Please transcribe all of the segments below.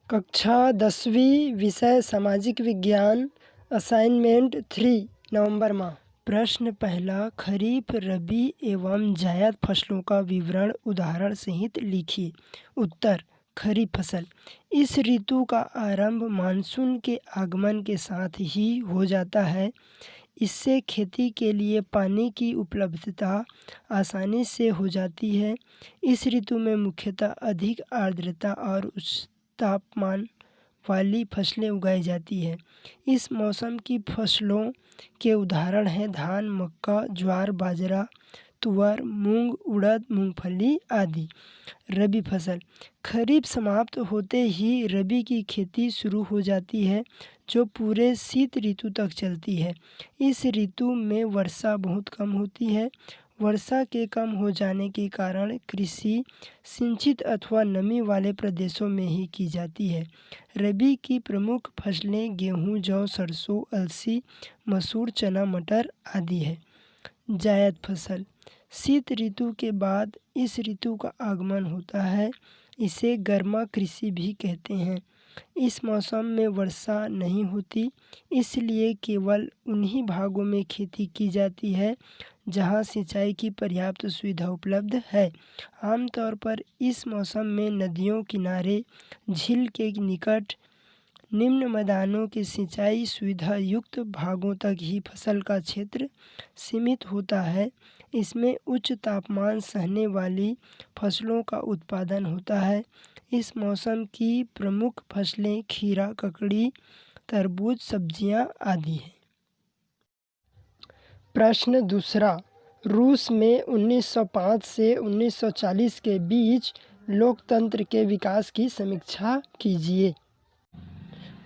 कक्षा 10वीं विषय सामाजिक विज्ञान असाइनमेंट 3 नवंबर माह। प्रश्न पहला, खरीफ, रबी एवं जायद फसलों का विवरण उदाहरण सहित लिखिए। उत्तर, खरीफ फसल। इस ऋतु का आरंभ मानसून के आगमन के साथ ही हो जाता है। इससे खेती के लिए पानी की उपलब्धता आसानी से हो जाती है। इस ऋतु में मुख्यतः अधिक आर्द्रता और उच्च तापमान वाली फसलें उगाई जाती है। इस मौसम की फसलों के उदाहरण हैं धान, मक्का, ज्वार, बाजरा, तुअर, मूंग, उड़द, मूंगफली आदि। रबी फसल। खरीफ समाप्त होते ही रबी की खेती शुरू हो जाती है, जो पूरे शीत ऋतु तक चलती है। इस ऋतु में वर्षा बहुत कम होती है। वर्षा के कम हो जाने के कारण कृषि सिंचित अथवा नमी वाले प्रदेशों में ही की जाती है। रबी की प्रमुख फसलें गेहूं, जौ, सरसों, अलसी, मसूर, चना, मटर आदि है। जायद फसल। शीत ऋतु के बाद इस ऋतु का आगमन होता है। इसे गर्मा कृषि भी कहते हैं। इस मौसम में वर्षा नहीं होती, इसलिए केवल उन्हीं भागों में खेती की जाती है जहां सिंचाई की पर्याप्त सुविधा उपलब्ध है। आमतौर पर इस मौसम में नदियों किनारे, झील के निकट, निम्न मैदानों के सिंचाई सुविधा युक्त भागों तक ही फसल का क्षेत्र सीमित होता है। इसमें उच्च तापमान सहने वाली फसलों का उत्पादन होता है। इस मौसम की प्रमुख फसलें खीरा, ककड़ी, तरबूज, सब्जियां आदि हैं। प्रश्न दूसरा, रूस में 1905 से 1940 के बीच लोकतंत्र के विकास की समीक्षा कीजिए।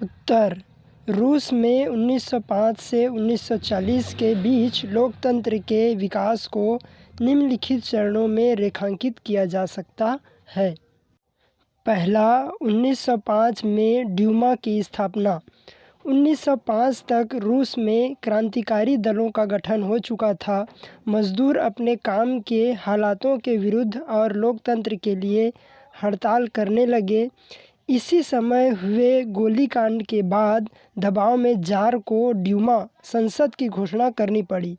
उत्तर, रूस में 1905 से 1940 के बीच लोकतंत्र के विकास को निम्नलिखित चरणों में रेखांकित किया जा सकता है। पहला, 1905 में ड्यूमा की स्थापना। 1905 तक रूस में क्रांतिकारी दलों का गठन हो चुका था। मजदूर अपने काम के हालातों के विरुद्ध और लोकतंत्र के लिए हड़ताल करने लगे। इसी समय हुए गोलीकांड के बाद दबाव में जार को ड्यूमा संसद की घोषणा करनी पड़ी।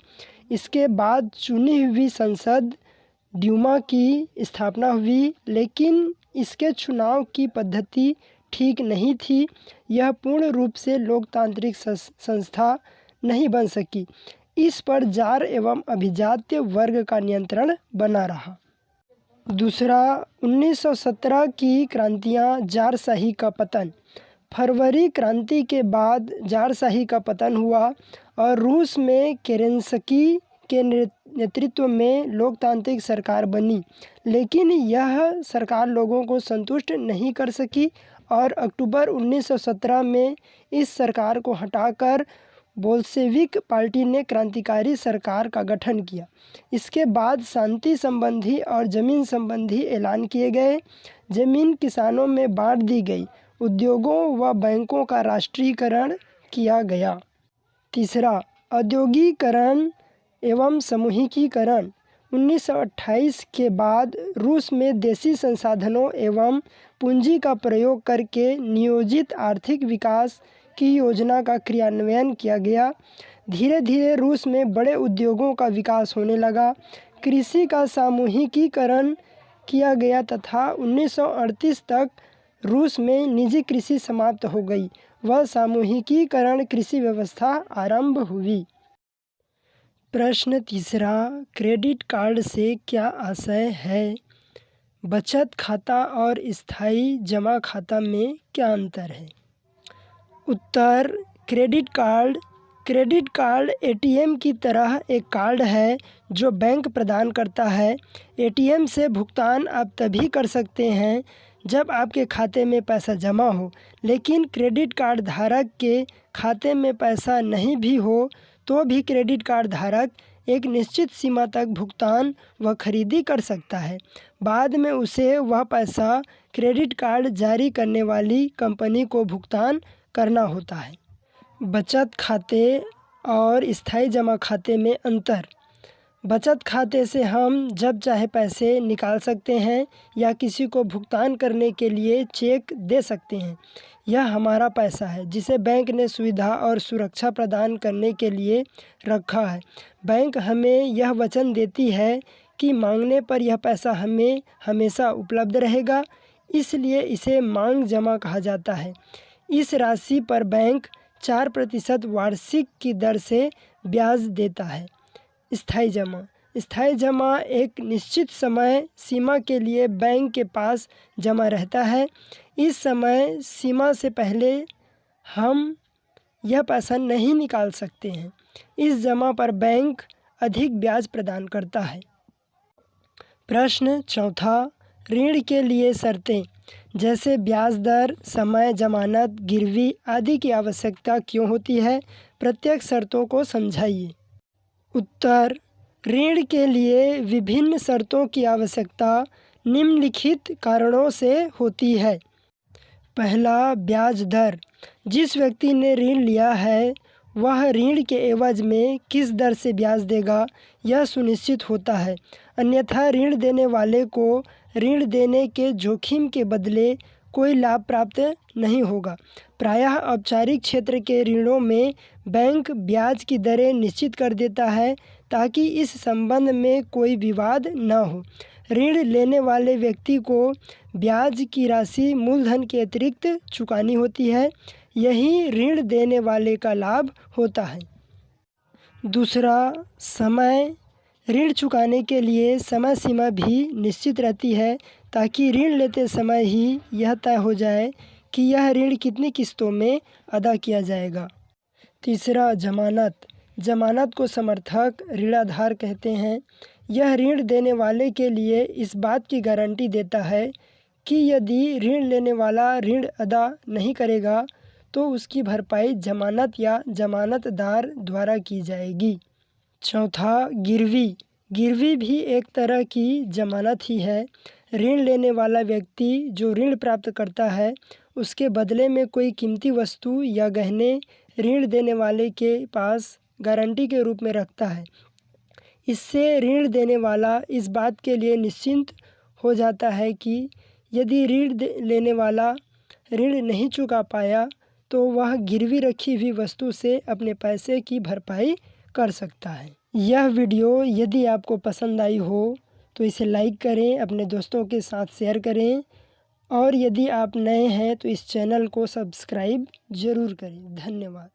इसके बाद चुनी हुई संसद ड्यूमा की स्थापना हुई, लेकिन इसके चुनाव की पद्धति ठीक नहीं थी। यह पूर्ण रूप से लोकतांत्रिक संस्था नहीं बन सकी। इस पर जार एवं अभिजात्य वर्ग का नियंत्रण बना रहा। दूसरा, 1917 की क्रांतियाँ, जारशाही का पतन। फरवरी क्रांति के बाद जारशाही का पतन हुआ और रूस में केरेंस्की के नेतृत्व में लोकतांत्रिक सरकार बनी, लेकिन यह सरकार लोगों को संतुष्ट नहीं कर सकी और अक्टूबर 1917 में इस सरकार को हटाकर बोल्शेविक पार्टी ने क्रांतिकारी सरकार का गठन किया। इसके बाद शांति संबंधी और जमीन संबंधी ऐलान किए गए। जमीन किसानों में बांट दी गई। उद्योगों व बैंकों का राष्ट्रीयकरण किया गया। तीसरा, औद्योगिकरण एवं समूहीकरण। 1928 के बाद रूस में देशी संसाधनों एवं पूंजी का प्रयोग करके नियोजित आर्थिक विकास की योजना का क्रियान्वयन किया गया। धीरे धीरे रूस में बड़े उद्योगों का विकास होने लगा। कृषि का सामूहिकीकरण किया गया तथा 1938 तक रूस में निजी कृषि समाप्त हो गई व सामूहिकीकरण कृषि व्यवस्था आरंभ हुई। प्रश्न तीसरा, क्रेडिट कार्ड से क्या आशय है? बचत खाता और स्थायी जमा खाता में क्या अंतर है? उत्तर, क्रेडिट कार्ड एटीएम की तरह एक कार्ड है जो बैंक प्रदान करता है। एटीएम से भुगतान आप तभी कर सकते हैं जब आपके खाते में पैसा जमा हो, लेकिन क्रेडिट कार्ड धारक के खाते में पैसा नहीं भी हो तो भी क्रेडिट कार्ड धारक एक निश्चित सीमा तक भुगतान व खरीदी कर सकता है। बाद में उसे वह पैसा क्रेडिट कार्ड जारी करने वाली कंपनी को भुगतान करना होता है। बचत खाते और स्थायी जमा खाते में अंतर। बचत खाते से हम जब चाहे पैसे निकाल सकते हैं या किसी को भुगतान करने के लिए चेक दे सकते हैं। यह हमारा पैसा है जिसे बैंक ने सुविधा और सुरक्षा प्रदान करने के लिए रखा है। बैंक हमें यह वचन देती है कि मांगने पर यह पैसा हमें हमेशा उपलब्ध रहेगा, इसलिए इसे मांग जमा कहा जाता है। इस राशि पर बैंक 4% वार्षिक की दर से ब्याज देता है। स्थायी जमा। स्थायी जमा एक निश्चित समय सीमा के लिए बैंक के पास जमा रहता है। इस समय सीमा से पहले हम यह पैसा नहीं निकाल सकते हैं। इस जमा पर बैंक अधिक ब्याज प्रदान करता है। प्रश्न चौथा, ऋण के लिए शर्तें जैसे ब्याज दर, समय, जमानत, गिरवी आदि की आवश्यकता क्यों होती है? प्रत्येक शर्तों को समझाइए। उत्तर, ऋण के लिए विभिन्न शर्तों की आवश्यकता निम्नलिखित कारणों से होती है। पहला, ब्याज दर। जिस व्यक्ति ने ऋण लिया है वह ऋण के एवज में किस दर से ब्याज देगा यह सुनिश्चित होता है, अन्यथा ऋण देने वाले को ऋण देने के जोखिम के बदले कोई लाभ प्राप्त नहीं होगा। प्रायः औपचारिक क्षेत्र के ऋणों में बैंक ब्याज की दरें निश्चित कर देता है ताकि इस संबंध में कोई विवाद न हो। ऋण लेने वाले व्यक्ति को ब्याज की राशि मूलधन के अतिरिक्त चुकानी होती है, यही ऋण देने वाले का लाभ होता है। दूसरा, समय। ऋण चुकाने के लिए समय सीमा भी निश्चित रहती है ताकि ऋण लेते समय ही यह तय हो जाए कि यह ऋण कितनी किस्तों में अदा किया जाएगा। तीसरा, जमानत। जमानत को समर्थक ऋणाधार कहते हैं। यह ऋण देने वाले के लिए इस बात की गारंटी देता है कि यदि ऋण लेने वाला ऋण अदा नहीं करेगा तो उसकी भरपाई जमानत या जमानतदार द्वारा की जाएगी। चौथा, गिरवी। गिरवी भी एक तरह की जमानत ही है। ऋण लेने वाला व्यक्ति जो ऋण प्राप्त करता है उसके बदले में कोई कीमती वस्तु या गहने ऋण देने वाले के पास गारंटी के रूप में रखता है। इससे ऋण देने वाला इस बात के लिए निश्चिंत हो जाता है कि यदि ऋण लेने वाला ऋण नहीं चुका पाया तो वह गिरवी रखी हुई वस्तु से अपने पैसे की भरपाई कर सकता है। यह वीडियो यदि आपको पसंद आई हो तो इसे लाइक करें, अपने दोस्तों के साथ शेयर करें और यदि आप नए हैं तो इस चैनल को सब्सक्राइब ज़रूर करें। धन्यवाद।